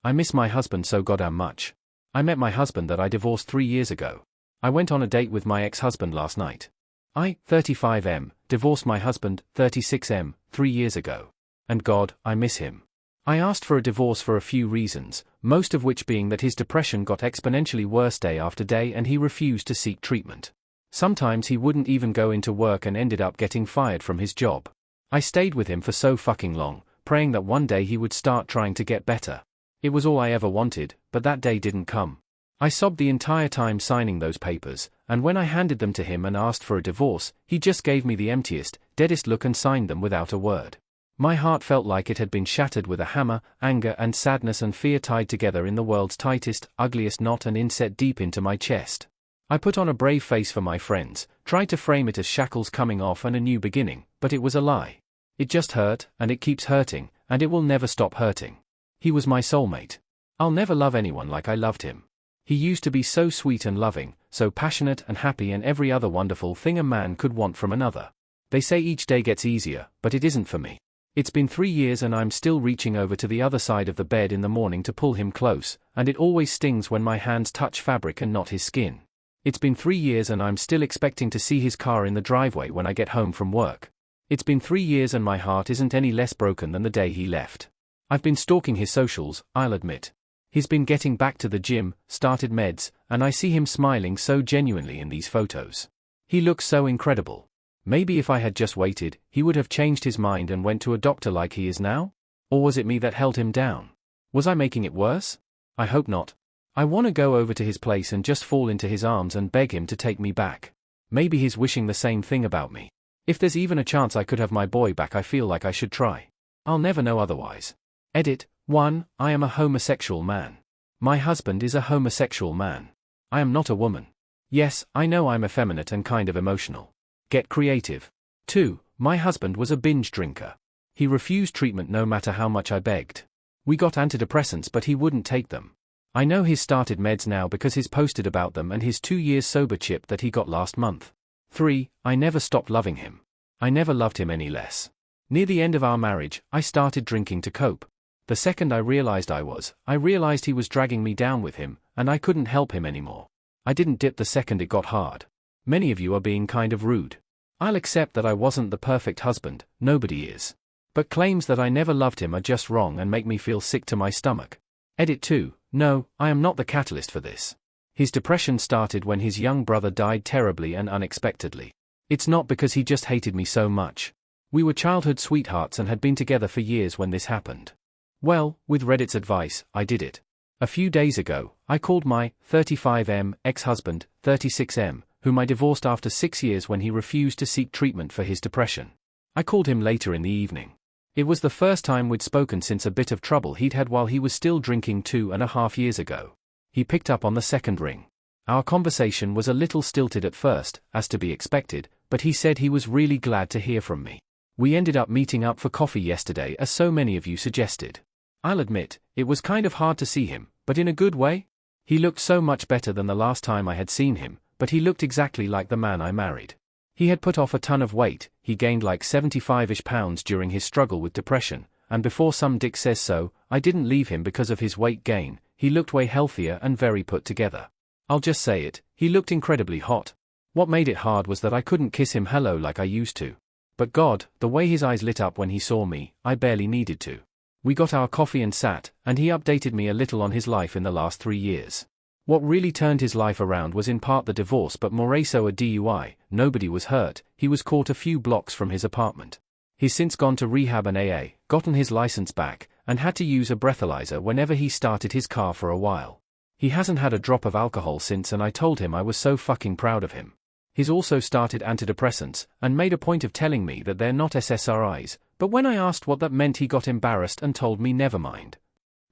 I miss my husband so goddamn much. I met my husband that I divorced 3 years ago. I went on a date with my ex-husband last night. I, 35M, divorced my husband, 36M, 3 years ago. And God, I miss him. I asked for a divorce for a few reasons, most of which being that his depression got exponentially worse day after day and he refused to seek treatment. Sometimes he wouldn't even go into work and ended up getting fired from his job. I stayed with him for so fucking long, praying that one day he would start trying to get better. It was all I ever wanted, but that day didn't come. I sobbed the entire time signing those papers, and when I handed them to him and asked for a divorce, he just gave me the emptiest, deadest look and signed them without a word. My heart felt like it had been shattered with a hammer, anger and sadness and fear tied together in the world's tightest, ugliest knot and inset deep into my chest. I put on a brave face for my friends, tried to frame it as shackles coming off and a new beginning, but it was a lie. It just hurt, and it keeps hurting, and it will never stop hurting. He was my soulmate. I'll never love anyone like I loved him. He used to be so sweet and loving, so passionate and happy and every other wonderful thing a man could want from another. They say each day gets easier, but it isn't for me. It's been 3 years and I'm still reaching over to the other side of the bed in the morning to pull him close, and it always stings when my hands touch fabric and not his skin. It's been 3 years and I'm still expecting to see his car in the driveway when I get home from work. It's been 3 years and my heart isn't any less broken than the day he left. I've been stalking his socials, I'll admit. He's been getting back to the gym, started meds, and I see him smiling so genuinely in these photos. He looks so incredible. Maybe if I had just waited, he would have changed his mind and went to a doctor like he is now? Or was it me that held him down? Was I making it worse? I hope not. I want to go over to his place and just fall into his arms and beg him to take me back. Maybe he's wishing the same thing about me. If there's even a chance I could have my boy back, I feel like I should try. I'll never know otherwise. Edit. 1. I am a homosexual man. My husband is a homosexual man. I am not a woman. Yes, I know I'm effeminate and kind of emotional. Get creative. 2. My husband was a binge drinker. He refused treatment no matter how much I begged. We got antidepressants but he wouldn't take them. I know he's started meds now because he's posted about them and his 2 years sober chip that he got last month. 3. I never stopped loving him. I never loved him any less. Near the end of our marriage, I started drinking to cope. The second I realized he was dragging me down with him, and I couldn't help him anymore. I didn't dip the second it got hard. Many of you are being kind of rude. I'll accept that I wasn't the perfect husband, nobody is. But claims that I never loved him are just wrong and make me feel sick to my stomach. Edit 2. No, I am not the catalyst for this. His depression started when his young brother died terribly and unexpectedly. It's not because he just hated me so much. We were childhood sweethearts and had been together for years when this happened. Well, with Reddit's advice, I did it. A few days ago, I called my 35M ex-husband, 36M, whom I divorced after 6 years when he refused to seek treatment for his depression. I called him later in the evening. It was the first time we'd spoken since a bit of trouble he'd had while he was still drinking 2.5 years ago. He picked up on the second ring. Our conversation was a little stilted at first, as to be expected, but he said he was really glad to hear from me. We ended up meeting up for coffee yesterday as so many of you suggested. I'll admit, it was kind of hard to see him, but in a good way. He looked so much better than the last time I had seen him, but he looked exactly like the man I married. He had put off a ton of weight, he gained like 75-ish pounds during his struggle with depression, and before some dick says so, I didn't leave him because of his weight gain. He looked way healthier and very put together. I'll just say it, he looked incredibly hot. What made it hard was that I couldn't kiss him hello like I used to. But God, the way his eyes lit up when he saw me, I barely needed to. We got our coffee and sat, and he updated me a little on his life in the last 3 years. What really turned his life around was in part the divorce but more so a DUI. Nobody was hurt, he was caught a few blocks from his apartment. He's since gone to rehab and AA, gotten his license back, and had to use a breathalyzer whenever he started his car for a while. He hasn't had a drop of alcohol since and I told him I was so fucking proud of him. He's also started antidepressants, and made a point of telling me that they're not SSRIs, but when I asked what that meant he got embarrassed and told me never mind.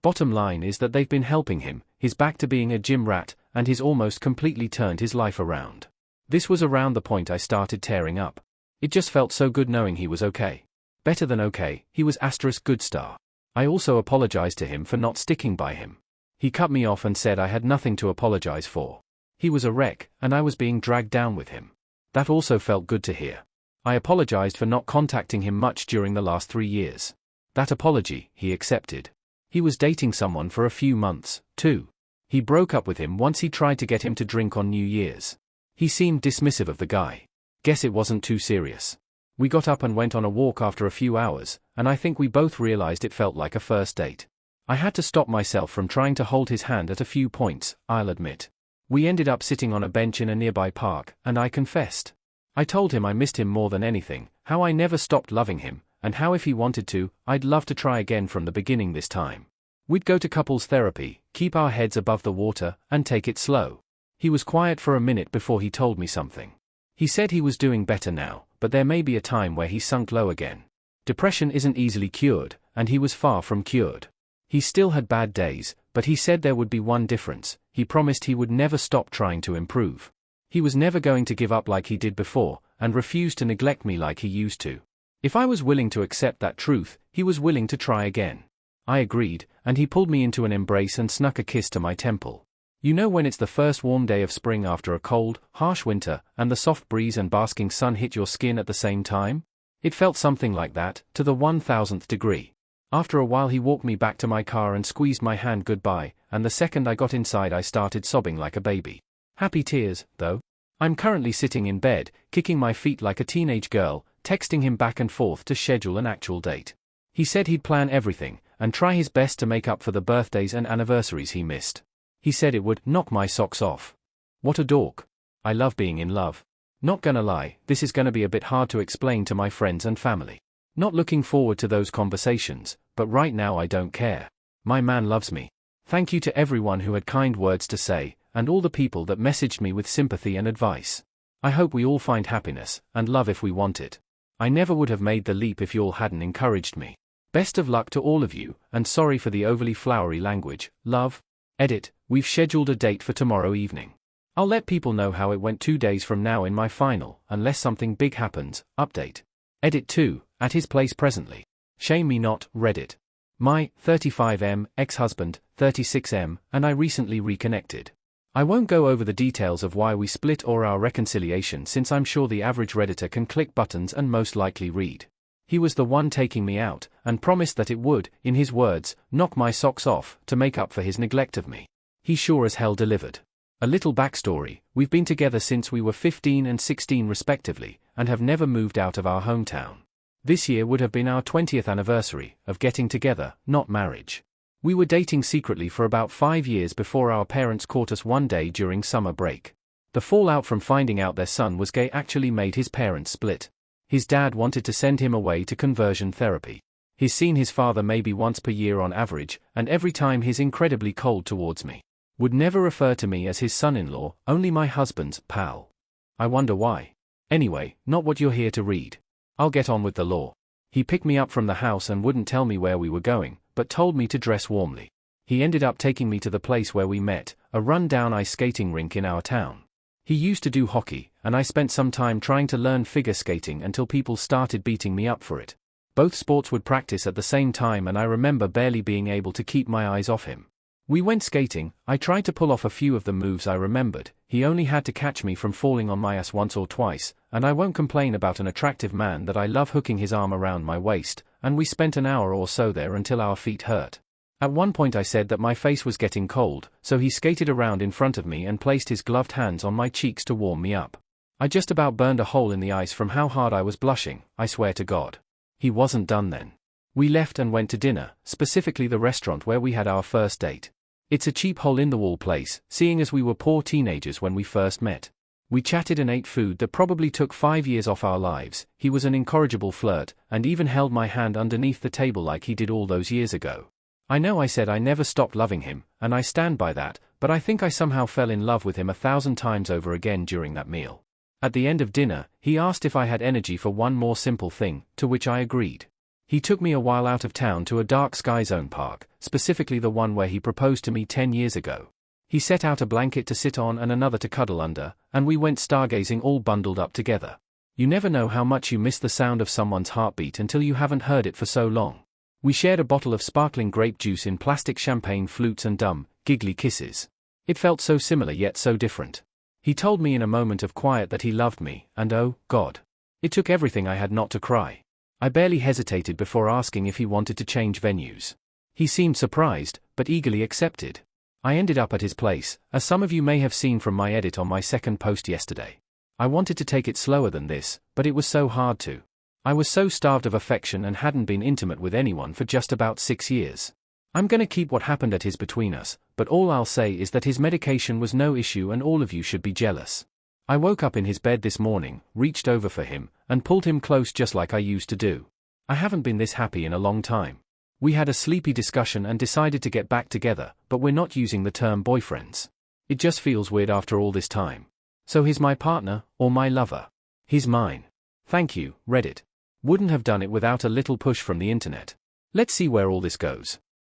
Bottom line is that they've been helping him, he's back to being a gym rat, and he's almost completely turned his life around. This was around the point I started tearing up. It just felt so good knowing he was okay. Better than okay, he was *good star. I also apologized to him for not sticking by him. He cut me off and said I had nothing to apologize for. He was a wreck, and I was being dragged down with him. That also felt good to hear. I apologized for not contacting him much during the last 3 years. That apology, he accepted. He was dating someone for a few months, too. He broke up with him once he tried to get him to drink on New Year's. He seemed dismissive of the guy. Guess it wasn't too serious. We got up and went on a walk after a few hours, and I think we both realized it felt like a first date. I had to stop myself from trying to hold his hand at a few points, I'll admit. We ended up sitting on a bench in a nearby park, and I confessed. I told him I missed him more than anything, how I never stopped loving him, and how if he wanted to, I'd love to try again from the beginning this time. We'd go to couples therapy, keep our heads above the water, and take it slow. He was quiet for a minute before he told me something. He said he was doing better now, but there may be a time where he sunk low again. Depression isn't easily cured, and he was far from cured. He still had bad days, but he said there would be one difference: he promised he would never stop trying to improve. He was never going to give up like he did before, and refused to neglect me like he used to. If I was willing to accept that truth, he was willing to try again. I agreed, and he pulled me into an embrace and snuck a kiss to my temple. You know when it's the first warm day of spring after a cold, harsh winter, and the soft breeze and basking sun hit your skin at the same time? It felt something like that, to the 1000th degree. After a while he walked me back to my car and squeezed my hand goodbye, and the second I got inside I started sobbing like a baby. Happy tears, though. I'm currently sitting in bed, kicking my feet like a teenage girl, texting him back and forth to schedule an actual date. He said he'd plan everything, and try his best to make up for the birthdays and anniversaries he missed. He said it would knock my socks off. What a dork. I love being in love. Not gonna lie, this is gonna be a bit hard to explain to my friends and family. Not looking forward to those conversations, but right now I don't care. My man loves me. Thank you to everyone who had kind words to say, and all the people that messaged me with sympathy and advice. I hope we all find happiness, and love if we want it. I never would have made the leap if you all hadn't encouraged me. Best of luck to all of you, and sorry for the overly flowery language. Love. Edit, we've scheduled a date for tomorrow evening. I'll let people know how it went 2 days from now in my final, unless something big happens, update. Edit 2, at his place presently. Shame me not, Reddit. My 35M, ex-husband, 36M, and I recently reconnected. I won't go over the details of why we split or our reconciliation since I'm sure the average Redditor can click buttons and most likely read. He was the one taking me out, and promised that it would, in his words, knock my socks off, to make up for his neglect of me. He sure as hell delivered. A little backstory: we've been together since we were 15 and 16 respectively, and have never moved out of our hometown. This year would have been our 20th anniversary, of getting together, not marriage. We were dating secretly for about 5 years before our parents caught us one day during summer break. The fallout from finding out their son was gay actually made his parents split. His dad wanted to send him away to conversion therapy. He's seen his father maybe once per year on average, and every time he's incredibly cold towards me. Would never refer to me as his son-in-law, only my husband's pal. I wonder why. Anyway, not what you're here to read. I'll get on with the law. He picked me up from the house and wouldn't tell me where we were going, but told me to dress warmly. He ended up taking me to the place where we met, a run-down ice skating rink in our town. He used to do hockey, and I spent some time trying to learn figure skating until people started beating me up for it. Both sports would practice at the same time and I remember barely being able to keep my eyes off him. We went skating, I tried to pull off a few of the moves I remembered, he only had to catch me from falling on my ass once or twice, and I won't complain about an attractive man that I love hooking his arm around my waist, and we spent an hour or so there until our feet hurt. At one point I said that my face was getting cold, so he skated around in front of me and placed his gloved hands on my cheeks to warm me up. I just about burned a hole in the ice from how hard I was blushing, I swear to God. He wasn't done then. We left and went to dinner, specifically the restaurant where we had our first date. It's a cheap hole-in-the-wall place, seeing as we were poor teenagers when we first met. We chatted and ate food that probably took 5 years off our lives. He was an incorrigible flirt, and even held my hand underneath the table like he did all those years ago. I know I said I never stopped loving him, and I stand by that, but I think I somehow fell in love with him 1,000 times over again during that meal. At the end of dinner, he asked if I had energy for one more simple thing, to which I agreed. He took me a while out of town to a dark sky zone park, specifically the one where he proposed to me 10 years ago. He set out a blanket to sit on and another to cuddle under, and we went stargazing all bundled up together. You never know how much you miss the sound of someone's heartbeat until you haven't heard it for so long. We shared a bottle of sparkling grape juice in plastic champagne flutes and dumb, giggly kisses. It felt so similar yet so different. He told me in a moment of quiet that he loved me, and oh, God. It took everything I had not to cry. I barely hesitated before asking if he wanted to change venues. He seemed surprised, but eagerly accepted. I ended up at his place, as some of you may have seen from my edit on my second post yesterday. I wanted to take it slower than this, but it was so hard to. I was so starved of affection and hadn't been intimate with anyone for just about 6 years. I'm gonna keep what happened at his between us, but all I'll say is that his medication was no issue and all of you should be jealous. I woke up in his bed this morning, reached over for him, and pulled him close just like I used to do. I haven't been this happy in a long time. We had a sleepy discussion and decided to get back together, but we're not using the term boyfriends. It just feels weird after all this time. So he's my partner, or my lover. He's mine. Thank you, Reddit. Wouldn't have done it without a little push from the internet. Let's see where all this goes.